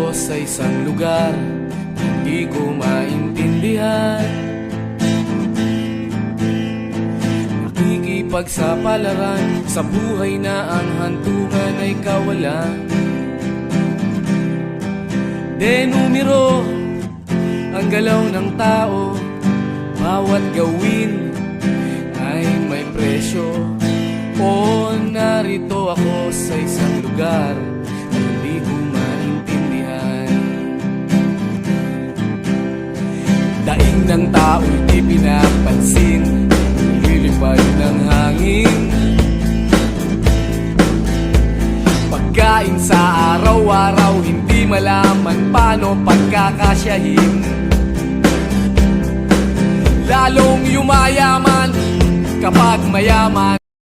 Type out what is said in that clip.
ako sa isang lugar hindi ko maintindihan. Nakikipagsapalaran sa buhay na ang hantungan ay kawalan. Denumero ang galaw ng tao, bawat gawin ay may presyo. O narito ako sa isang lugar na hindi ko maintindihan. Daing ng tao'y di pinapansin, lilipad ng hangin. Pagkain sa araw-araw, hindi malaman paano pagkakasyahin. Lalong yumayaman kapag mayaman